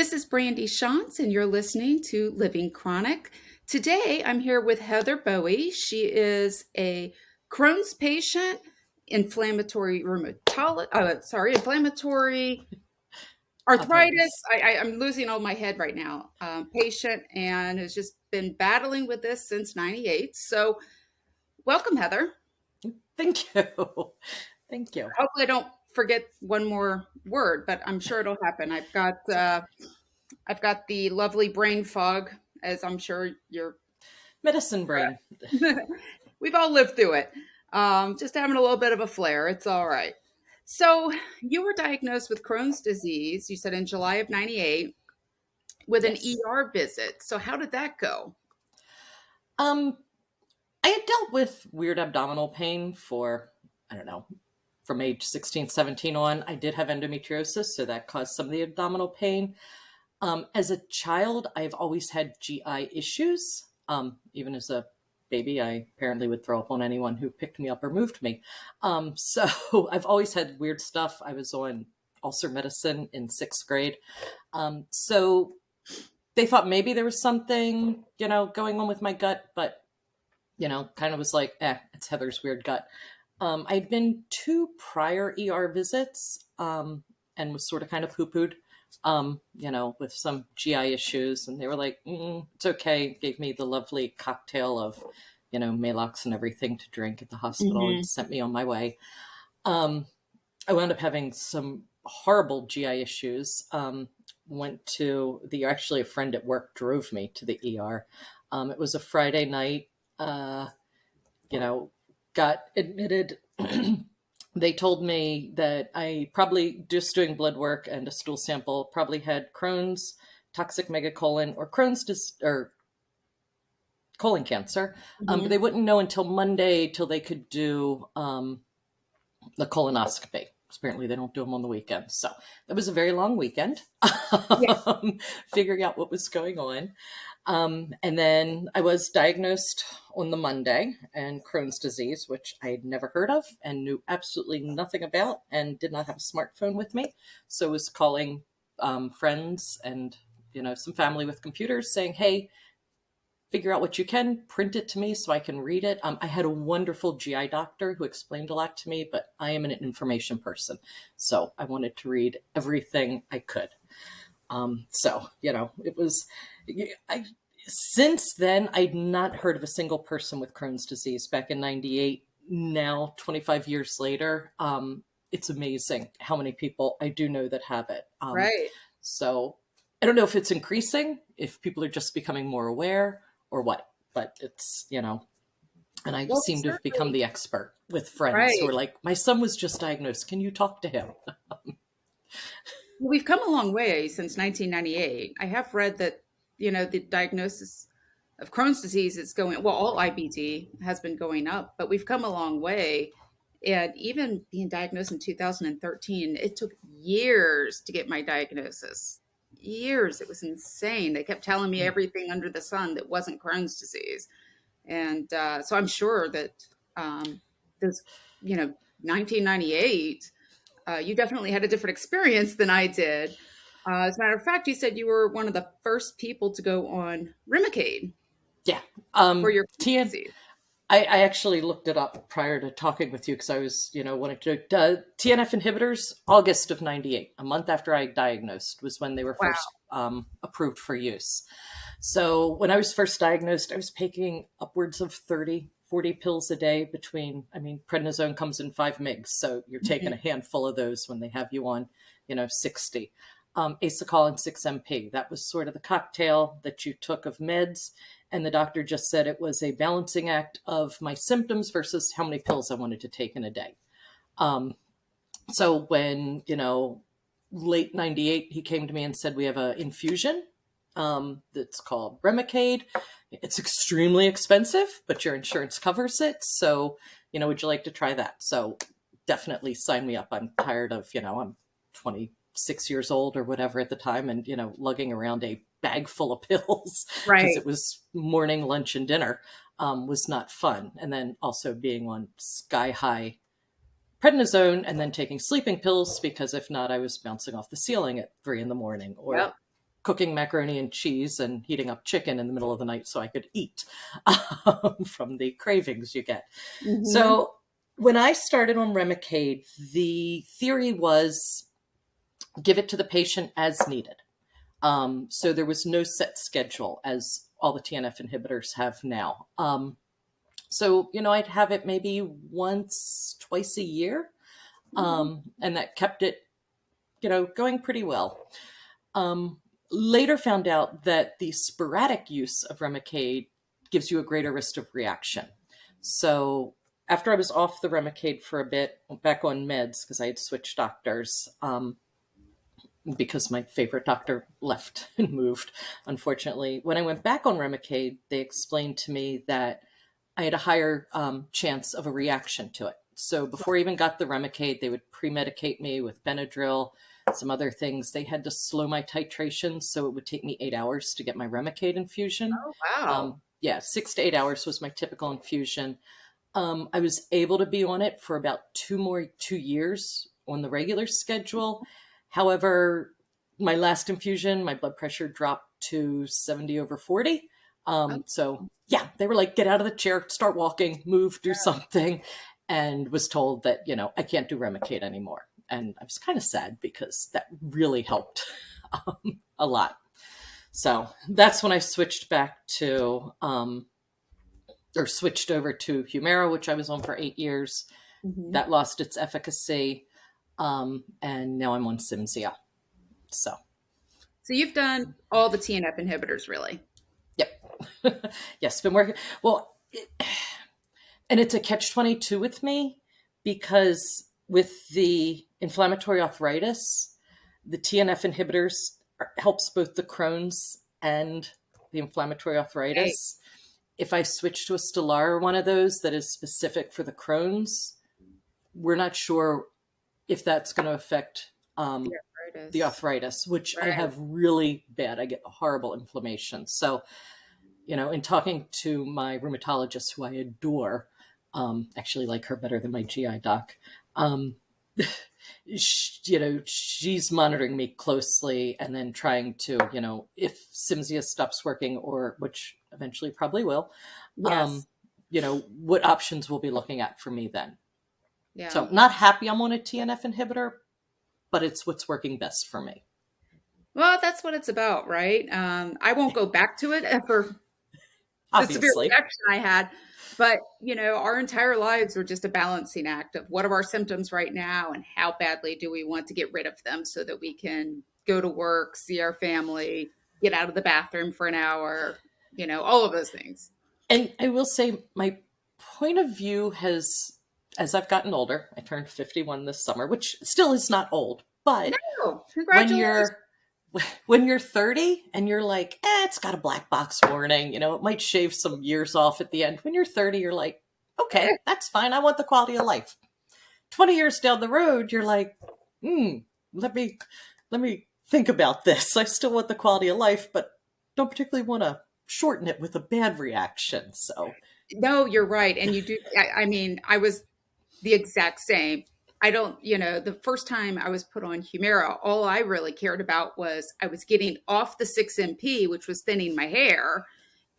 This is Brandy Shantz, and you're listening to Living Chronic. Today, I'm here with Heather Boughey. She is a Crohn's patient, inflammatory arthritis. Arthritis. I'm losing all my head right now. Patient, and has just been battling with this since '98. So, welcome, Heather. Thank you. Thank you. Hopefully, I don't forget one more word, but I'm sure it'll happen. I've got the lovely brain fog, as I'm sure you're. Medicine brain. We've all lived through it. Just having a little bit of a flare. It's all right. So you were diagnosed with Crohn's disease, you said in July of '98 with an Yes. ER visit. So how did that go? Um, I had dealt with weird abdominal pain for, I don't know, from age 16, 17 on. I did have endometriosis, so that caused some of the abdominal pain. As a child, I've always had GI issues. Even as a baby, I apparently would throw up on anyone who picked me up or moved me. So I've always had weird stuff. I was on ulcer medicine in sixth grade. So they thought maybe there was something, going on with my gut, but, kind of was like, it's Heather's weird gut. I'd been two prior ER visits and was sort of kind of poo-pooed, with some GI issues. And they were like, it's okay. Gave me the lovely cocktail of, Maalox and everything to drink at the hospital Hmm. and sent me on my way. I wound up having some horrible GI issues. Went to actually a friend at work drove me to the ER. It was a Friday night, got admitted. They told me that I probably, just doing blood work and a stool sample, probably had Crohn's, toxic megacolon, or or colon cancer. But Hmm. they wouldn't know until Monday till they could do the colonoscopy. Apparently, they don't do them on the weekend. So that was a very long weekend, Yeah. figuring out what was going on. And then I was diagnosed on the Monday and Crohn's disease, which I had never heard of and knew absolutely nothing about and did not have a smartphone with me. So I was calling friends and, some family with computers saying, hey, figure out what you can, print it to me so I can read it. I had a wonderful GI doctor who explained a lot to me, but I am an information person. So I wanted to read everything I could. It was, since then, I'd not heard of a single person with Crohn's disease back in '98. Now, 25 years later, it's amazing how many people I do know that have it. Right. So I don't know if it's increasing, if people are just becoming more aware or what, but and I Well, seem to have become certainly. the expert with friends who Right. are like, my son was just diagnosed. Can you talk to him? Well, we've come a long way since 1998. I have read that, the diagnosis of Crohn's disease is going, well, all IBD has been going up, but we've come a long way. And even being diagnosed in 2013, it took years to get my diagnosis. Years. It was insane. They kept telling me everything under the sun that wasn't Crohn's disease. And so I'm sure that this, 1998, you definitely had a different experience than I did. As a matter of fact, you said you were one of the first people to go on Remicade Yeah. for your Crohn's TN, disease. I actually looked it up prior to talking with you because I was, wanting to TNF inhibitors. August of '98, a month after I diagnosed, was when they were Wow. first approved for use. So when I was first diagnosed, I was taking upwards of 30, 40 pills a day between, prednisone comes in 5 mg. So you're taking Mhm. a handful of those when they have you on, 60. Acetylcholine 6-MP. That was sort of the cocktail that you took of meds. And the doctor just said it was a balancing act of my symptoms versus how many pills I wanted to take in a day. Um, so when, late '98, he came to me and said, we have an infusion that's called Remicade. It's extremely expensive, but your insurance covers it. So, would you like to try that? So definitely sign me up. I'm tired of, I'm 26 years old or whatever at the time and, lugging around a bag full of pills because Right. it was morning, lunch, and dinner was not fun. And then also being on sky high prednisone and then taking sleeping pills because if not, I was bouncing off the ceiling at 3 in the morning or Yep. cooking macaroni and cheese and heating up chicken in the middle of the night so I could eat from the cravings you get. Hmm. So when I started on Remicade, the theory was give it to the patient as needed. So there was no set schedule as all the TNF inhibitors have now. So, I'd have it maybe once, twice a year. And that kept it, going pretty well. Later found out that the sporadic use of Remicade gives you a greater risk of reaction. So after I was off the Remicade for a bit, back on meds because I had switched doctors, because my favorite doctor left and moved, unfortunately. When I went back on Remicade, they explained to me that I had a higher chance of a reaction to it. So before I even got the Remicade, they would pre-medicate me with Benadryl, some other things. They had to slow my titration, so it would take me 8 hours to get my Remicade infusion. Oh, wow. Yeah, 6 to 8 hours was my typical infusion. I was able to be on it for about 2 years on the regular schedule. However, my last infusion, my blood pressure dropped to 70 over 40. Oh, So yeah, they were like, get out of the chair, start walking, move, do something. And was told that, I can't do Remicade anymore. And I was kind of sad because that really helped a lot. So that's when I switched back to, or switched over to Humira, which I was on for 8 years. hmm. That lost its efficacy. And now I'm on Cimzia. So, So you've done all the TNF inhibitors, really? yep. Yes, been working. Well, and it's a catch-22 with me because with the inflammatory arthritis, the TNF inhibitors helps both the Crohn's and the inflammatory Hey, arthritis. If I switch to a Stelara, one of those that is specific for the Crohn's, we're not sure if that's going to affect the the arthritis. arthritis, which I Right. have really bad. I get horrible inflammation. So, in talking to my rheumatologist, who I adore, actually like her better than my GI doc, um, she's monitoring me closely and then trying to, if Cimzia stops working, or which eventually probably will, um, Yes. what options we'll be looking at for me then. Yeah. So, not happy I'm on a TNF inhibitor, but it's what's working best for me. Well, that's what it's about, right? I won't go back to it for the severe Obviously. reaction I had, but our entire lives are just a balancing act of what are our symptoms right now and how badly do we want to get rid of them so that we can go to work, see our family, get out of the bathroom for an hour, all of those things. And I will say, my point of view has, as I've gotten older, I turned 51 this summer, which still is not old, but No, when congratulations. you're when you're 30 and you're like, it's got a black box warning, it might shave some years off at the end. When you're 30, you're like, okay, that's fine. I want the quality of life. 20 years down the road, you're like, let me think about this. I still want the quality of life, but don't particularly want to shorten it with a bad reaction. So, No, you're right. And you do. I mean, I was the exact same. I don't, the first time I was put on Humira, all I really cared about was I was getting off the 6-MP, which was thinning my hair,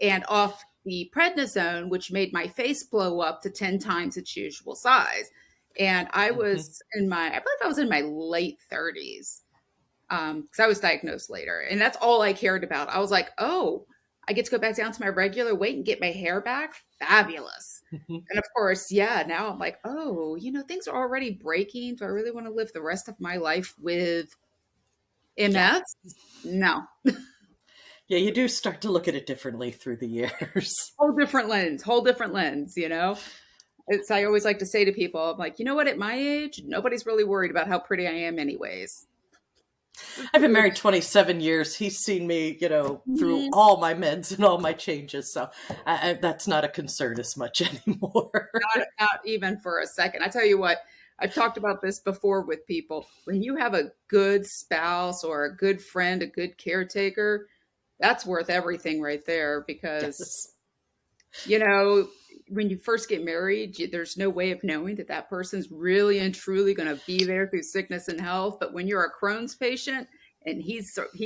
and off the prednisone, which made my face blow up to 10 times its usual size. And mhm. I believe I was in my late 30s, because I was diagnosed later. And that's all I cared about. I was like, oh, I get to go back down to my regular weight and get my hair back. Fabulous. And of course, yeah, now I'm like, oh, things are already breaking. Do I really want to live the rest of my life with Yeah. MS? No. Yeah, you do start to look at it differently through the years. Whole different lens, whole different lens. I always like to say to people, I'm like, you know what, at my age, nobody's really worried about how pretty I am anyways. I've been married 27 years. He's seen me, through Mhm. all my meds and all my changes. So that's not a concern as much anymore. Not even for a second. I tell you what, I've talked about this before with people. When you have a good spouse or a good friend, a good caretaker, that's worth everything right there because, Yes. you know, when you first get married, there's no way of knowing that that person's really and truly going to be there through sickness and health. But when you're a Crohn's patient, and he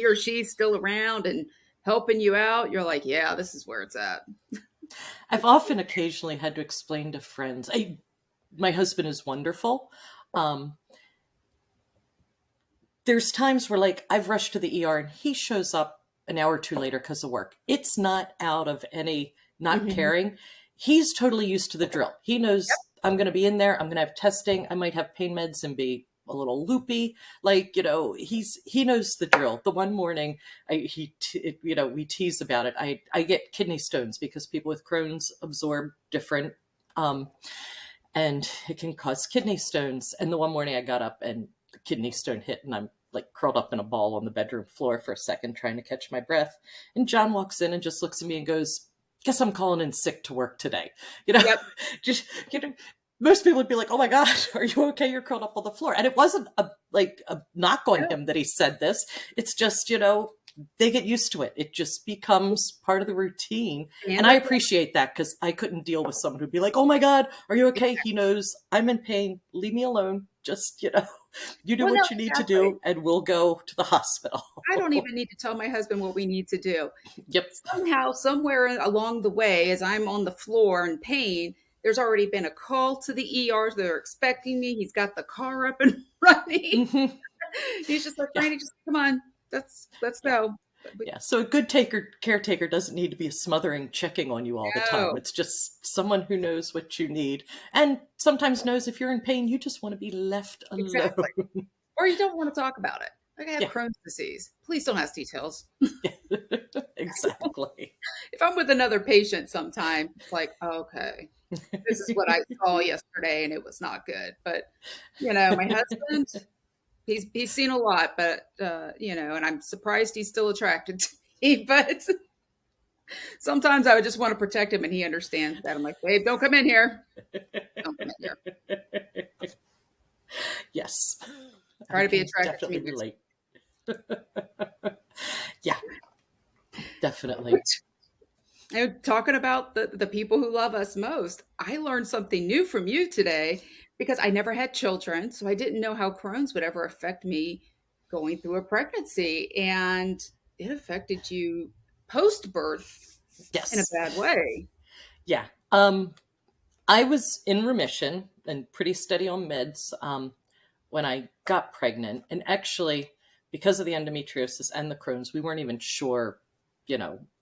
or she's still around and helping you out, you're like, yeah, this is where it's at. I've often occasionally had to explain to friends. My husband is wonderful. Um, there's times where like I've rushed to the ER and he shows up an hour or two later because of work. It's not out of any not Mhm. caring. He's totally used to the drill. He Yep. knows I'm going to be in there. I'm going to have testing. I might have pain meds and be a little loopy. Like, he knows the drill. The one morning we tease about it. I get kidney stones because people with Crohn's absorb different, um, and it can cause kidney stones. And the one morning I got up and the kidney stone hit, and I'm like curled up in a ball on the bedroom floor for a second, trying to catch my breath. And John walks in and just looks at me and goes, "Guess I'm calling in sick to work today." You know, Yep. just, most people would be like, "Oh my God, are you okay? You're curled up on the floor." And it wasn't a knock on No. him that he said this. It's just, they get used to it. It just becomes part of the routine. And I Standard. appreciate that because I couldn't deal with someone who'd be like, "Oh my God, are you okay?" He knows I'm in pain. Leave me alone. Just, you do Well, no, what you need to exactly. do and we'll go to the I don't hospital. even need to tell my husband what we need to do. Yep. Somehow, somewhere along the way, as I'm on the floor in pain, there's already been a call to the ER. They're expecting me. He's got the car up and running. Hmm. He's just like, Yeah. Franny, just come on. Let's Yeah. go. But Yeah. So a good caretaker doesn't need to be a smothering checking on you all the time. no, It's just someone who knows what you need and sometimes knows if you're in pain, you just want to be left exactly. alone. Or you don't want to talk about it. Like I have Yeah. Crohn's disease. Please don't ask details. Yeah. Exactly. If I'm with another patient sometime, it's like, okay, this is what I saw yesterday and it was not good. But my husband, he's seen a lot, but and I'm surprised he's still attracted to me. But sometimes I would just want to protect him, and he understands that. I'm like, babe, don't come in here. Don't come in here. Yes. I Try to be can attracted to definitely me next. relate. Yeah, definitely. Talking about the people who love us most, I learned something new from you today because I never had children, so I didn't know how Crohn's would ever affect me going through a pregnancy, and it affected you post birth in a Yes. bad way. Yeah. I was in remission and pretty steady on meds when I got pregnant. And actually, because of the endometriosis and the Crohn's, we weren't even sure,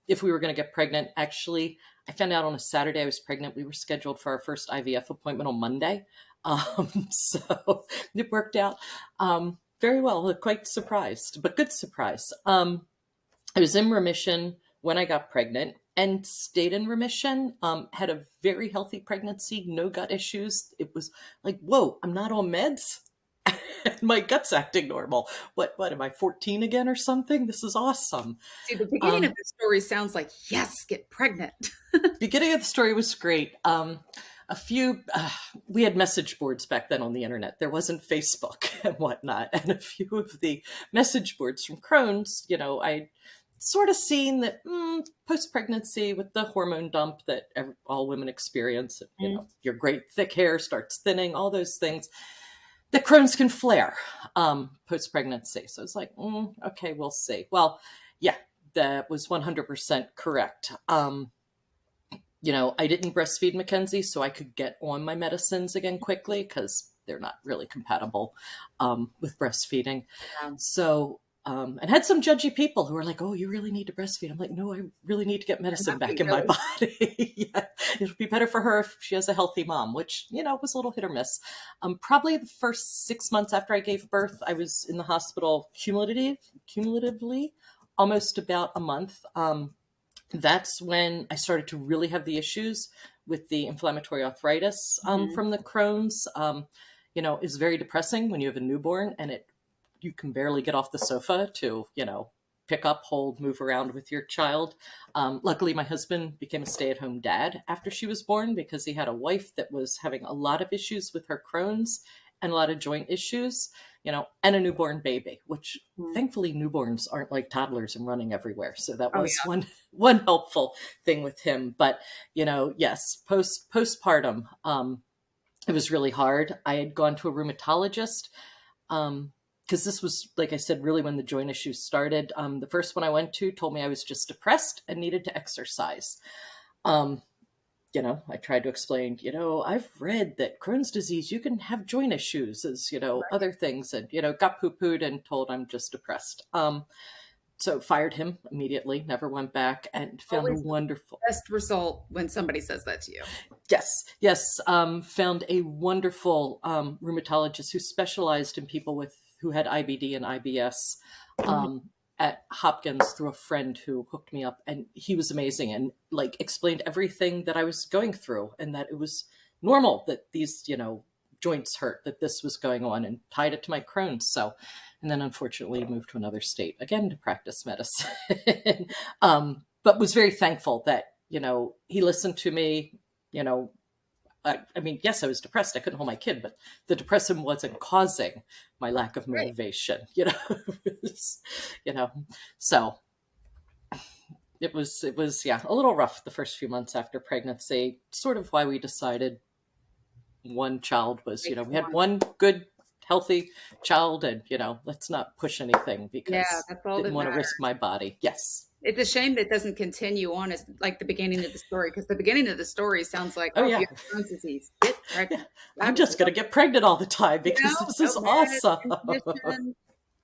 if we were going to get pregnant. Actually, I found out on a Saturday I was pregnant. We were scheduled for our first IVF appointment on Monday. So it worked out very well. Quite surprised, but good surprise. I was in remission when I got pregnant and stayed in remission. Had a very healthy pregnancy, no gut issues. It was like, whoa, I'm not on meds. My gut's acting normal. What am I, 14 again or something? This is awesome. See, the beginning of Um, the story sounds like, yes, get pregnant. beginning of the story was great. A few, we had message boards back then on the internet. There wasn't Facebook and whatnot. And a few of the message boards from Crohn's, I sort of seen that post pregnancy with the hormone dump that all women experience, Mm. your great thick hair starts thinning, all those things, that Crohn's can flare post pregnancy. So it's like, okay, we'll see. Well, yeah, that was 100% correct. I didn't breastfeed Mackenzie, so I could get on my medicines again quickly because they're not really compatible with breastfeeding. Yeah. So, and had some judgy people who were like, "Oh, you really need to breastfeed." I'm like, "No, I really need to get And medicine how back you in my really body. Yeah, it'll be better for her if she has a healthy mom," which, was a little hit or miss. Probably the first 6 months after I gave birth, I was in the hospital cumulatively almost about a month. That's when I started to really have the issues with the inflammatory arthritis Mhm. from the Crohn's. It's very depressing when you have a newborn and you can barely get off the sofa to, pick up, hold, move around with your child. Luckily, my husband became a stay-at-home dad after she was born because he had a wife that was having a lot of issues with her Crohn's and a lot of joint issues, and a newborn baby, which Mhm. thankfully newborns aren't like toddlers and running everywhere. So that Oh, was yeah. one helpful thing with him. But yes, postpartum, it was really hard. I had gone to a rheumatologist. Um, because this was, like I said, really when the joint issues started. The first one I went to told me I was just depressed and needed to exercise. Um, I tried to explain, I've read that Crohn's disease, you can have joint issues as, other things, and, got poo pooed and told I'm just depressed. So fired him immediately, never went back, and found a Always the wonderful, best result when somebody says that to you. yes, found a wonderful rheumatologist who specialized in people who had IBD and IBS. Mhm. At Hopkins through a friend who hooked me up, and he was amazing and like explained everything that I was going through, and that it was normal that these, joints hurt, that this was going on, and tied it to my Crohn's. So, and then unfortunately moved to another state again to practice medicine. But was very thankful that, he listened to me, you know, I mean, yes, I was depressed. I couldn't hold my kid, but the depression wasn't causing my lack of Right. motivation, It was, you know, so it was, yeah, a little rough the first few months after pregnancy. Sort of why we decided one child was, Makes we had one. one good, healthy child, and, let's not push anything Yeah, because that's all didn't that want to matters. risk my body. Yes. It's a shame that doesn't continue on as like the beginning of the story, because the beginning of the story sounds like, Oh, oh, you yeah. have Crohn's disease, get Yeah. pregnant. I I'm would just going love, to get pregnant all the time because this no is meds, awesome. intuition,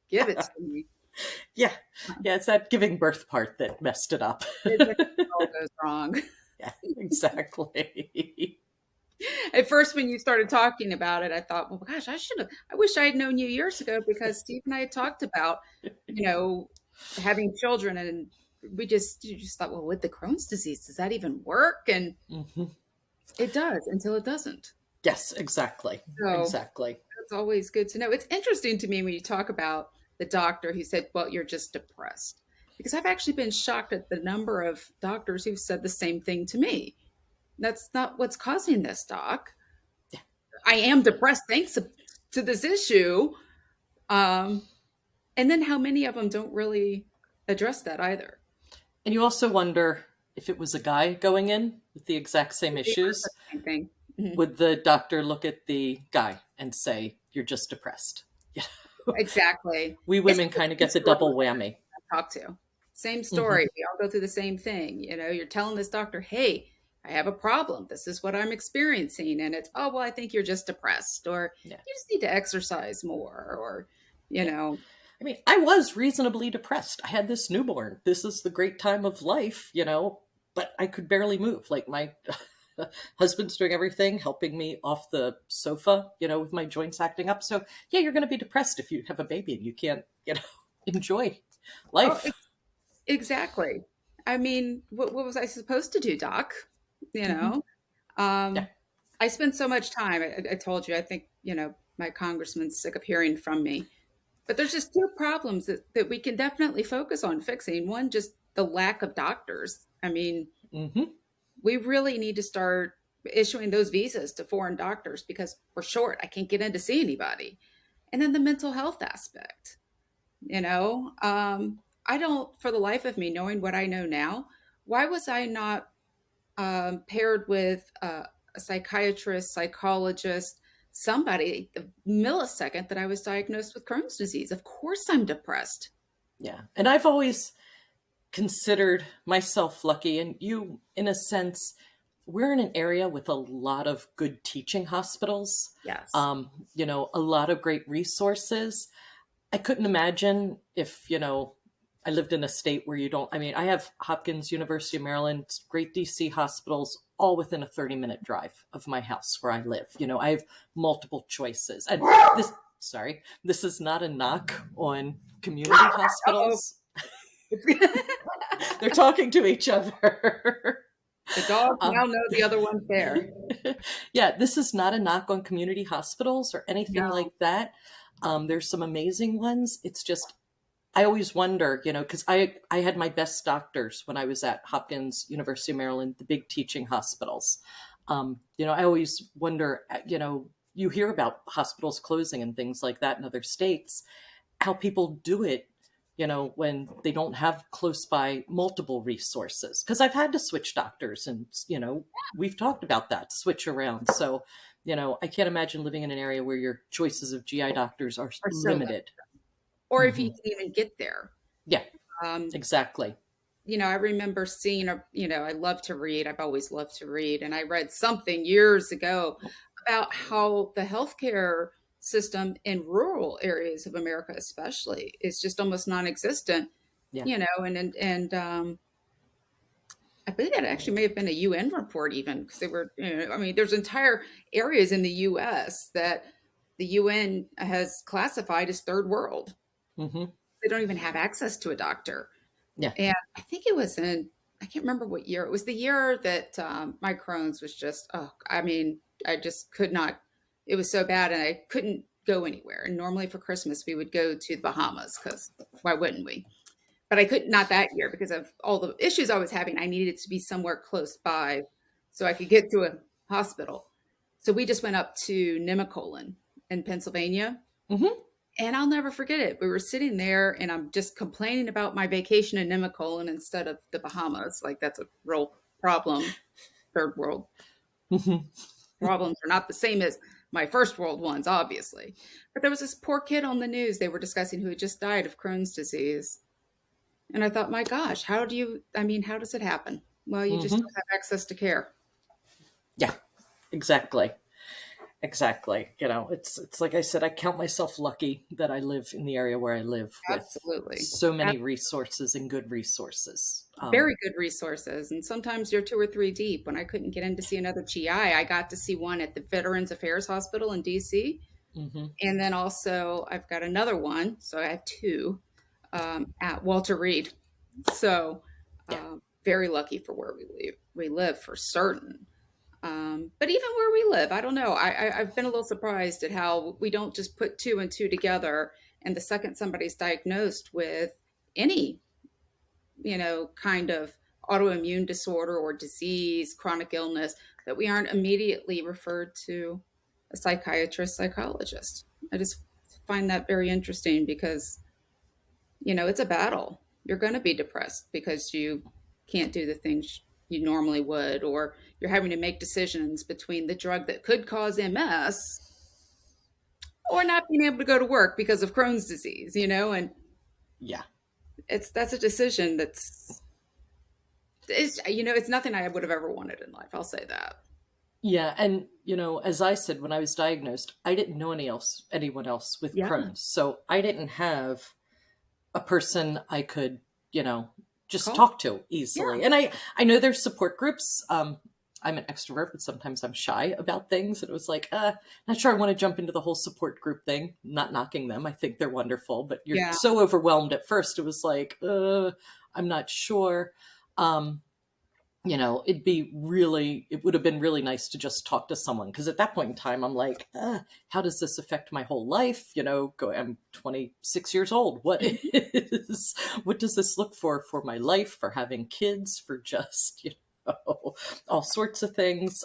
give it to me. Yeah. Yeah. It's that giving birth part that messed it up. It all goes wrong. Yeah, exactly. At first, when you started talking about it, I thought, well, gosh, I wish I had known you years ago, because Steve and I had talked about, you know, having children, and you just thought, well, with the Crohn's disease, does that even work? And Hmm. it does until it doesn't. Yes, exactly. So Exactly. that's always good to know. It's interesting to me when you talk about the doctor who said, well, you're just depressed. Because I've actually been shocked at the number of doctors who've said the same thing to me. That's not what's causing this, doc. I am depressed thanks to this issue. Um, and then how many of them don't really address that either? And you also wonder if it was a guy going in with the exact same They are the issues, same thing. Mhm. would the doctor look at the guy and say, "You're just depressed"? Yeah. Exactly. We It's women the kind of same get the story double whammy. I talk to. Same Hmm. story. We all go through the same thing. You're telling this doctor, hey, I have a problem. This is what I'm experiencing. And it's, oh, well, I think you're just depressed, or Yeah. you just need to exercise more, or, you Yeah. know, I mean, I was reasonably depressed. I had this newborn. This is the great time of life, but I could barely move. Like my husband's doing everything, helping me off the sofa, with my joints acting up. So, yeah, you're going to be depressed if you have a baby and you can't, enjoy oh, life. exactly. I mean, what was I supposed to do, doc? You Hmm. know, Yeah. um, I spend so much time. I told you, I think, my congressman's sick of hearing from me. But there's just two problems that we can definitely focus on fixing. One, just the lack of doctors. I mean, Hmm. we really need to start issuing those visas to foreign doctors, because we're short. I can't get in to see anybody. And then the mental health aspect, I don't, for the life of me, knowing what I know now, why was I not paired with a psychiatrist, psychologist, somebody the millisecond that I was diagnosed with Crohn's disease? Of course, I'm depressed. Yeah. And I've always considered myself lucky, and you, in a sense, we're in an area with a lot of good teaching hospitals, Yes. a lot of great resources. I couldn't imagine if, I lived in a state where you don't, I mean, I have Hopkins, University of Maryland, great DC hospitals, all within a 30-minute drive of my house where I live. I have multiple choices. And this is not a knock on community Oh, hospitals. They're talking to each other. the dogs um, now know the other one's there. yeah, this is not a knock on community hospitals or anything No. like that. There's some amazing ones. It's just I always wonder, because I had my best doctors when I was at Hopkins, University of Maryland, the big teaching hospitals. I always wonder, you hear about hospitals closing and things like that in other states, how people do it, when they don't have close by multiple resources. Because I've had to switch doctors, and we've talked about that, switch around. So, I can't imagine living in an area where your choices of GI doctors are Are so limited. or if you Hmm. can even get there. Yeah, Um, exactly. I remember seeing I love to read. I've always loved to read. And I read something years ago about how the healthcare system in rural areas of America, especially, is just almost non-existent, Yeah. and I believe that actually may have been a UN report even because they were, I mean, there's entire areas in the US that the UN has classified as third world. Hmm. They don't even have access to a doctor. Yeah. And I think it was I can't remember what year. It was the year that my Crohn's was just, oh, I mean, I just could not, it was so bad and I couldn't go anywhere. And normally for Christmas, we would go to the Bahamas because why wouldn't we? But I could not that year because of all the issues I was having. I needed to be somewhere close by so I could get to a hospital. So we just went up to Nemacolin in Pennsylvania, Hmm. and I'll never forget it. We were sitting there, and I'm just complaining about my vacation in Nemacolin instead of the Bahamas. Like, that's a real problem. Third world Hmm. problems are not the same as my first world ones, obviously. But there was this poor kid on the news they were discussing who had just died of Crohn's disease. And I thought, my gosh, how does it happen? Well, you just Hmm. don't have access to care. Yeah, exactly. Exactly. It's like I said, I count myself lucky that I live in the area where I live with Absolutely. so many resources and good resources. Very good resources. And sometimes you're two or three deep. When I couldn't get in to see another GI, I got to see one at the Veterans Affairs Hospital in DC. Hmm. And then also, I've got another one. So I have two at Walter Reed. So, Yeah. very lucky for where we live for certain. But even where we live, I don't know. I've been a little surprised at how we don't just put two and two together. And the second somebody's diagnosed with any, kind of autoimmune disorder or disease, chronic illness, that we aren't immediately referred to a psychiatrist, psychologist. I just find that very interesting because, it's a battle. You're going to be depressed because you can't do the things you normally would, or you're having to make decisions between the drug that could cause MS or not being able to go to work because of Crohn's disease, and Yeah. that's a decision it's nothing I would have ever wanted in life. I'll say that. Yeah. And, as I said, when I was diagnosed, I didn't know anyone else with Yeah. Crohn's. So I didn't have a person I could, you know, just Call. talk to Yeah. easily. And I know there's support groups. I'm an extrovert, but sometimes I'm shy about things. And it was like, not sure I want to jump into the whole support group thing. Not knocking them. I think they're wonderful, but you're Yeah. so overwhelmed at first. It was like, I'm not sure. Um, it would have been really nice to just talk to someone. Because at that point in time, I'm like, how does this affect my whole life? I'm 26 years old. What does this look for my life, for having kids, for just, all sorts of things.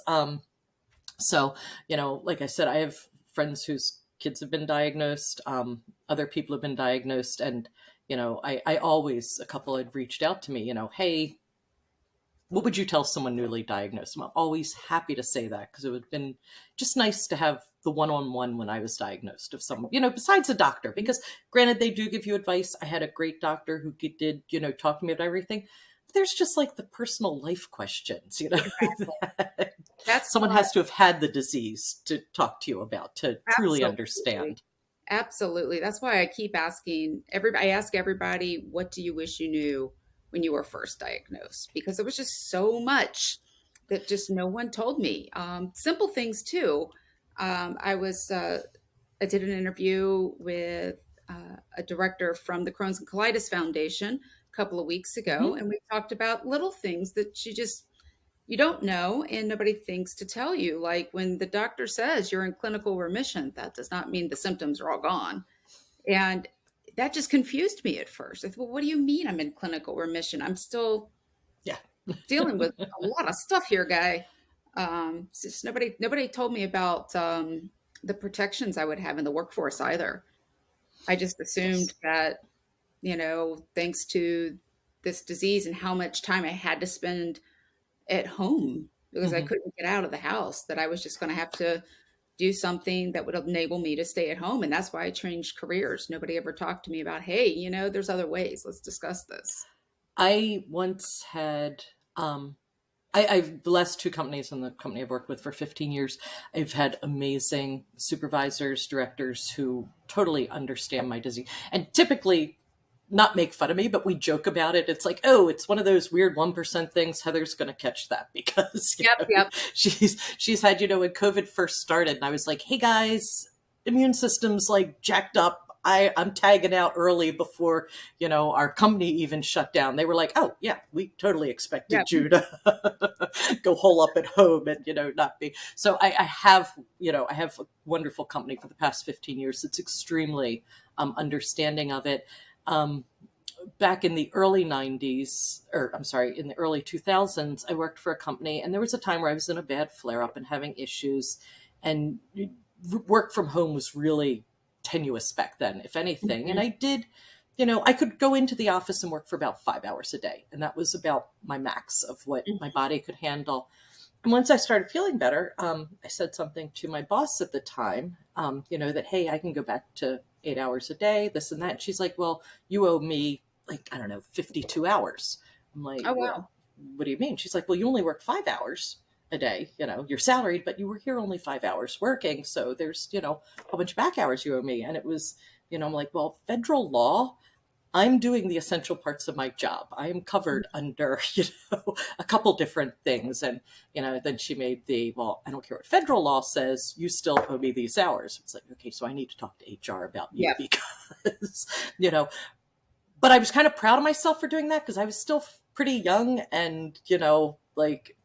So, like I said, I have friends whose kids have been diagnosed. Other people have been diagnosed. And, I always, a couple had reached out to me, hey, what would you tell someone newly diagnosed? I'm always happy to say that because it would have been just nice to have the one-on-one when I was diagnosed of someone, besides a doctor, because granted, they do give you advice. I had a great doctor who did, talk to me about everything. But there's just like the personal life questions, Exactly. that That's someone why. has to have had the disease to talk to you about to truly Absolutely. understand. Absolutely. That's why I keep asking I ask everybody, what do you wish you knew when you were first diagnosed? Because there was just so much that just no one told me. Simple things too. I did an interview with a director from the Crohn's and Colitis Foundation a couple of weeks ago, Hmm. and we talked about little things that you don't know and nobody thinks to tell you. Like when the doctor says you're in clinical remission, that does not mean the symptoms are all gone. And that just confused me at first. I thought, well, what do you mean I'm in clinical remission? I'm still Yeah. dealing with a lot of stuff here, guy. It's just nobody told me about the protections I would have in the workforce either. I just assumed Yes. that, thanks to this disease and how much time I had to spend at home because I Hmm. couldn't get out of the house, that I was just going to have to do something that would enable me to stay at home. And that's why I changed careers. Nobody ever talked to me about, hey, there's other ways. Let's discuss this. I once had I've the last two companies and the company I've worked with for 15 years, I've had amazing supervisors, directors who totally understand my disease and typically not make fun of me, but we joke about it. It's like, oh, it's one of those weird 1% things. Heather's going to catch that because Yep, yep, she's had, when COVID first started and I was like, hey guys, immune system's like jacked up. I'm tagging out early before, our company even shut down. They were like, oh yeah, we totally yep. expected you to go hole up at home and, not be. So I have, I have a wonderful company for the past 15 years. It's extremely understanding of it. Um, Back in the early 90s, or I'm sorry, in the early 2000s, I worked for a company and there was a time where I was in a bad flare up and having issues, and work from home was really tenuous back then, if anything. And Mhm. I did, I could go into the office and work for about 5 hours a day. And that was about my max of what my body could handle. And once I started feeling better, I said something to my boss at the time, that, hey, I can go back to 8 hours a day, this and that. And she's like, well, you owe me, like, I don't know, 52 hours. I'm like, Oh, well, wow. what do you mean? She's like, well, you only work 5 hours a day. You're salaried, but you were here only 5 hours working. So there's, a whole bunch of back hours you owe me. And it was, I'm like, well, federal law, I'm doing the essential parts of my job. I am covered under, a couple different things. And, then she made well, I don't care what federal law says, you still owe me these hours. It's like, okay, so I need to talk to HR about you Yep. because, you know, but I was kind of proud of myself for doing that because I was still pretty young and, like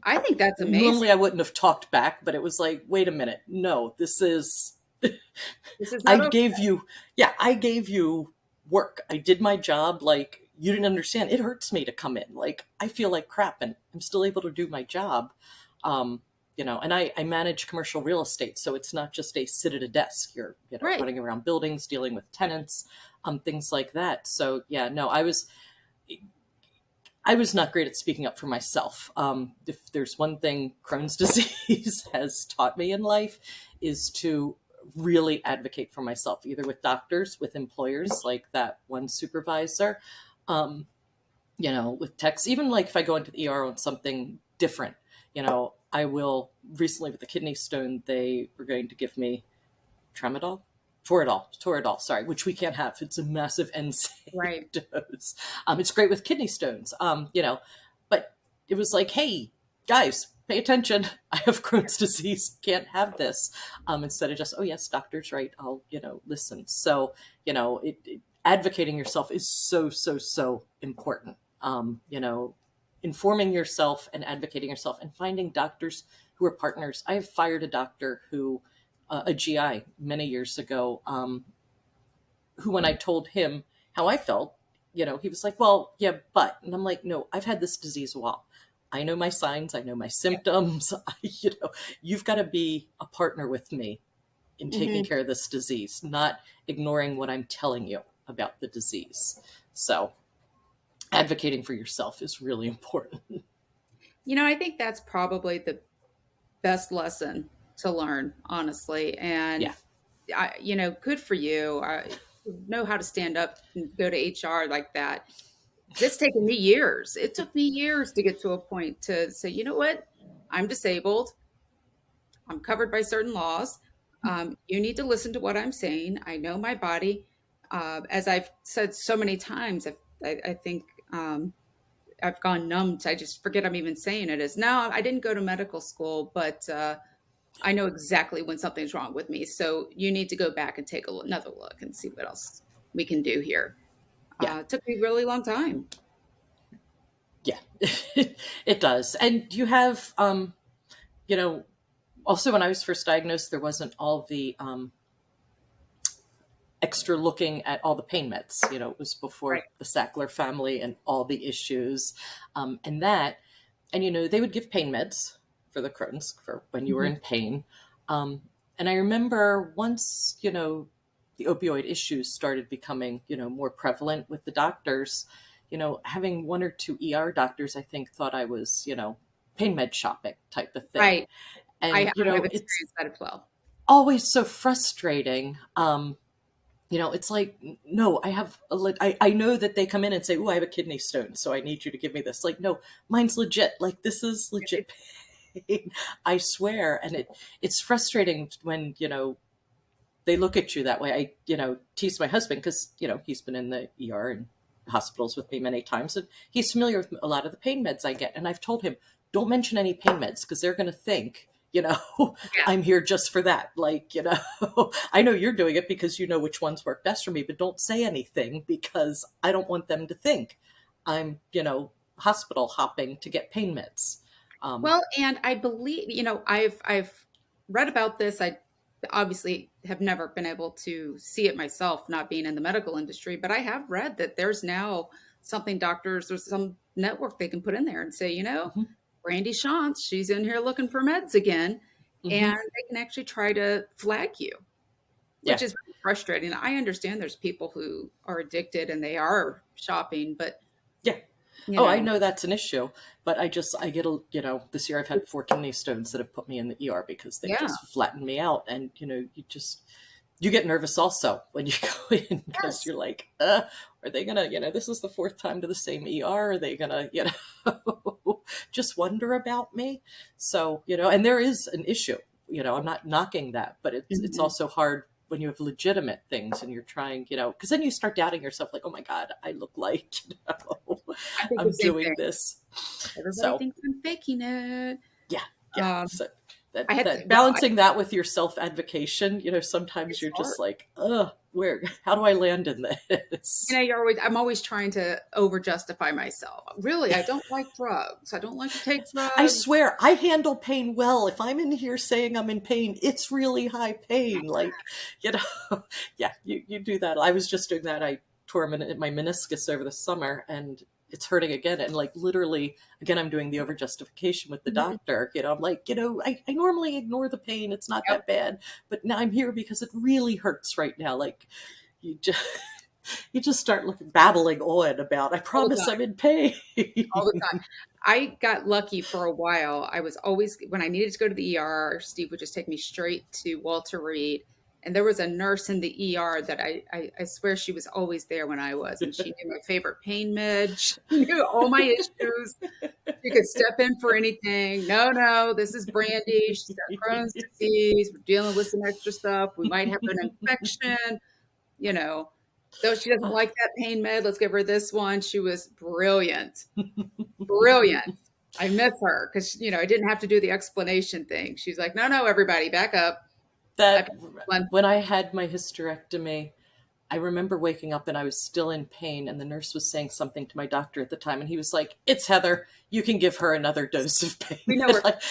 I think that's normally amazing. I wouldn't have talked back, but it was like, wait a minute. No, this is This is I not over. gave you, yeah, I gave you work. I did my job. Like, you didn't understand. It hurts me to come in. Like, I feel like crap and I'm still able to do my job. Um, and I manage commercial real estate. So it's not just a sit at a desk. You're, Right. running around buildings, dealing with tenants, things like that. So yeah, no, I was not great at speaking up for myself. If there's one thing Crohn's disease has taught me in life, is to really advocate for myself, either with doctors, with employers, like that one supervisor, um, with techs, even like if I go into the ER on something different, I will. Recently with the kidney stone, they were going to give me tramadol, Toradol, sorry, which we can't have. It's a massive NSAID Right. dose. It's great with kidney stones, but it was like, hey, guys, pay attention. I have Crohn's disease, can't have this. Instead of just, oh, yes, doctor's right, I'll, listen. So, advocating yourself is so, so, so important. Informing yourself and advocating yourself and finding doctors who are partners. I have fired a doctor who, a GI many years ago, who, when I told him how I felt, he was like, well, yeah, but, and I'm like, no, I've had this disease a while. I know my signs, I know my symptoms. You've got to be a partner with me in taking Hmm. care of this disease, not ignoring what I'm telling you about the disease. So advocating for yourself is really important. I think that's probably the best lesson to learn, honestly. Yeah. And good for you. Know how to stand up and go to HR like that. It's taken me years. It took me years to get to a point to say, you know what? I'm disabled. I'm covered by certain laws. You need to listen to what I'm saying. I know my body. As I've said so many times, I think I've gone numb. I just forget I'm even saying it. Is now I didn't go to medical school, but I know exactly when something's wrong with me. So you need to go back and take another look and see what else we can do here. Yeah. It took me a really long time. Yeah. It does. And you have, you know, also when I was first diagnosed, there wasn't all the extra looking at all the pain meds. It was Right. before the Sackler family and all the issues, and that, and they would give pain meds for the Crohn's for when you were Mhm. in pain. Um, and I remember once the opioid issues started becoming more prevalent with the doctors. Having one or two ER doctors, I think, thought I was pain med shopping type of thing. Right. I And, have it's experienced that as well. always so frustrating. It's like, no, I know that they come in and say, oh, I have a kidney stone, so I need you to give me this. Like, no, mine's legit. Like, this is legit pain. I swear. And it's frustrating when, they look at you that way. I, tease my husband because, he's been in the ER and hospitals with me many times, and he's familiar with a lot of the pain meds I get. And I've told him, don't mention any pain meds because they're going to think, Yeah. I'm here just for that. Like, I know you're doing it because you know which ones work best for me, but don't say anything because I don't want them to think I'm, hospital hopping to get pain meds. Um, Well, and I believe, I've read about this. I obviously have never been able to see it myself, not being in the medical industry, but I have read that there's now something doctors or some network they can put in there and say, mhm, Brandy Shantz, she's in here looking for meds again, mhm. and they can actually try to flag you, Yeah. which is really frustrating. I understand there's people who are addicted and they are shopping, but Yeah. you Oh, I know, know that's an issue, but I get this year I've had 4 kidney stones that have put me in the ER because they've yeah, just flattened me out. And, you get nervous also when you go in because yes. you're like, are they gonna, this is the fourth time to the same ER. Are they gonna, just wonder about me? So, and there is an issue, I'm not knocking that, but it's Mhm. also hard when you have legitimate things and you're trying, because then you start doubting yourself like, oh my God, I look like, I think the I'm same thing. doing this. Everybody So thinks I'm faking it. yeah, yeah. Um, So I that had to, that well, balancing that with your self advocation, sometimes it's you're hard. just like, how do I land in this? I'm always trying to over justify myself. Really, I don't like drugs. I don't like to take I drugs. swear, I handle pain well. If I'm in here saying I'm in pain, it's really high pain. Like, yeah, you do that. I was just doing that. I tore my meniscus over the summer and it's hurting again. And like literally, again, I'm doing the over justification with the Mhm. doctor. I'm like, I normally ignore the pain. It's not Yep, that bad. But now I'm here because it really hurts right now. Like, you just. You just start babbling on about, I all the promise I'm time, in pain. all the time. I got lucky for a while. I was always, when I needed to go to the ER, Steve would just take me straight to Walter Reed. And there was a nurse in the ER that I swear she was always there when I was, and she knew my favorite pain med. She knew all my issues. She could step in for anything. No, no, this is Brandy. She's got Crohn's disease. We're dealing with some extra stuff. We might have an infection. You know, though she doesn't like that pain med, let's give her this one. She was brilliant. Brilliant. I miss her because, I didn't have to do the explanation thing. She's like, no, no, everybody, back up. I That picked one. when I had my hysterectomy, I remember waking up and I was still in pain, and the nurse was saying something to my doctor at the time, and he was like, "It's Heather. You can give her another dose of pain." We know And her. like,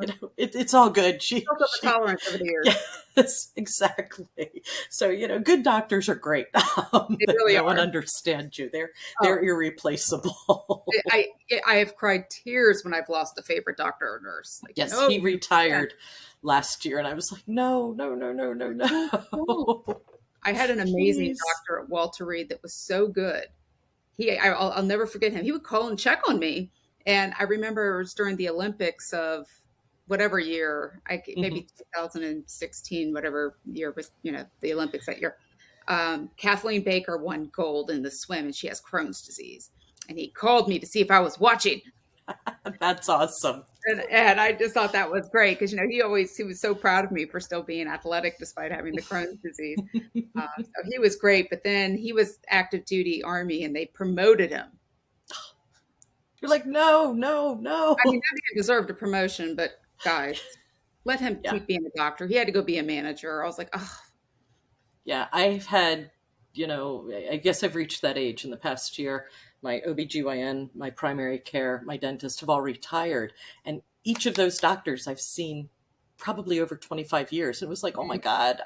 We know her. it's all good. Built up a tolerance over the years. Yes, exactly. So good doctors are great. They They really know and are. understand you. They're Oh, irreplaceable. I I have cried tears when I've lost a favorite doctor or nurse. Like, Yes, no, he you can't. retired last year, and I was like, no, no, no, no, no, No, no. no. I had an amazing Please. doctor at Walter Reed that was so good. I'll never forget him. He would call and check on me. And I remember it was during the Olympics of whatever year, Hmm. maybe 2016, whatever year was, the Olympics that year. Kathleen Baker won gold in the swim and she has Crohn's disease. And he called me to see if I was watching. That's awesome. And I just thought that was great because, he was so proud of me for still being athletic despite having the Crohn's disease. So he was great, but then he was active duty Army and they promoted him. You're like, no, no, I mean, no. that man deserved a promotion, but guys, let him Yeah. keep being a doctor. He had to go be a manager. I was like, oh, Yeah. I've had, I guess I've reached that age in the past year. My OBGYN, my primary care, my dentist have all retired. And each of those doctors I've seen probably over 25 years. It was like, oh my God.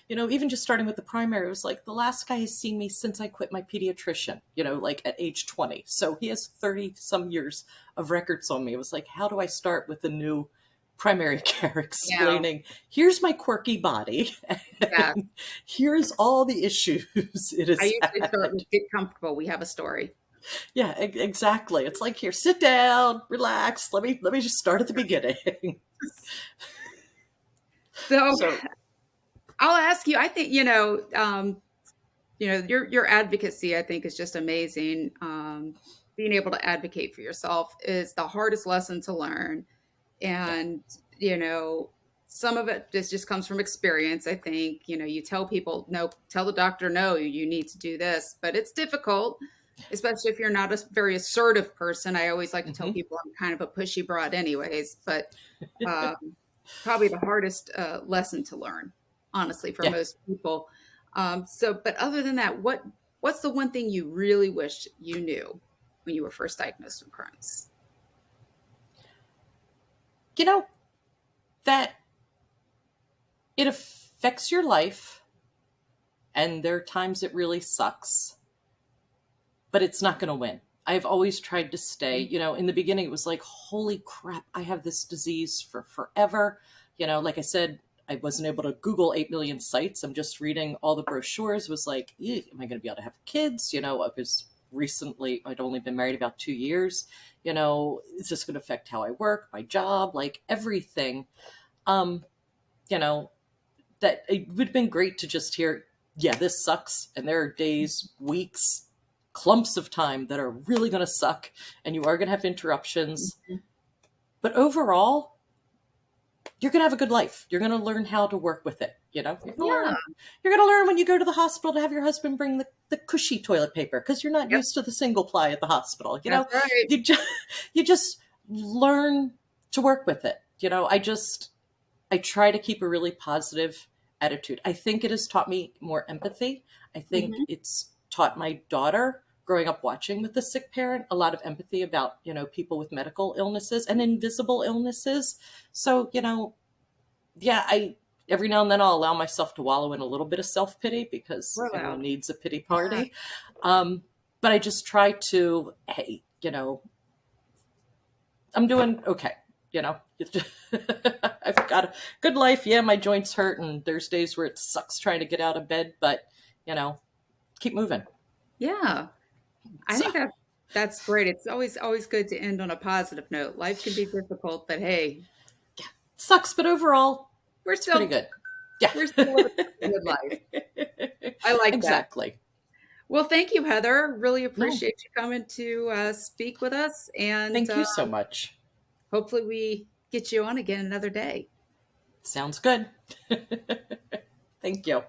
Even just starting with the primary, it was like the last guy has seen me since I quit my pediatrician, like at age 20. So he has 30 some years of records on me. It was like, how do I start with the new primary care yeah, explaining, here's my quirky body yeah. and here's all the issues it I has usually start had. with get comfortable. We have a story. Yeah, exactly. It's like, here, sit down, relax. Let me just start at the beginning. So So, I'll ask you. I think your advocacy. I think is just amazing. Being able to advocate for yourself is the hardest lesson to learn, yeah. and you know some of it just comes from experience. I think you tell people no, tell the doctor no, you need to do this, but it's difficult, especially if you're not a very assertive person. I always like to tell Hmm. people I'm kind of a pushy broad anyways, but um, probably the hardest lesson to learn, honestly, for Yeah. most people. But other than that, what's the one thing you really wish you knew when you were first diagnosed with Crohn's? You know, that it affects your life, and there are times it really sucks, but it's not going to win. I've always tried to stay, in the beginning, it was like, holy crap, I have this disease for forever. Like I said, I wasn't able to Google 8 million sites. I'm just reading all the brochures, was like, am I going to be able to have kids? I was recently, I'd only been married about 2 years. Is this going to affect how I work, my job, like everything? Um, you know, that it would have been great to just hear, yeah, this sucks. And there are days, weeks, clumps of time that are really going to suck. And you are going to have interruptions. But overall, you're going to have a good life. You're going to learn how to work with it. Yeah. You're going to learn when you go to the hospital to have your husband bring the cushy toilet paper because you're not Yep. used to the single ply at the hospital. That's right. You just learn to work with it. I try to keep a really positive attitude. I think it has taught me more empathy. I think Hmm. it's taught my daughter growing up watching with a sick parent a lot of empathy about, people with medical illnesses and invisible illnesses. So, yeah, I every now and then I'll allow myself to wallow in a little bit of self-pity because We're everyone allowed. needs a pity Yeah. party. But I just try to, hey, I'm doing okay. You know, I've got a good life. Yeah, my joints hurt, and there's days where it sucks trying to get out of bed, but you know, keep moving. Yeah. I So think that's great. It's always good to end on a positive note. Life can be difficult, but hey, sucks, but overall, we're it's pretty still good. Yeah, we're still living a good life. I like that. exactly. Well, thank you, Heather. Really No, appreciate you coming to speak with us, and thank you so much. hopefully we get you on again another day. Sounds good. Thank you.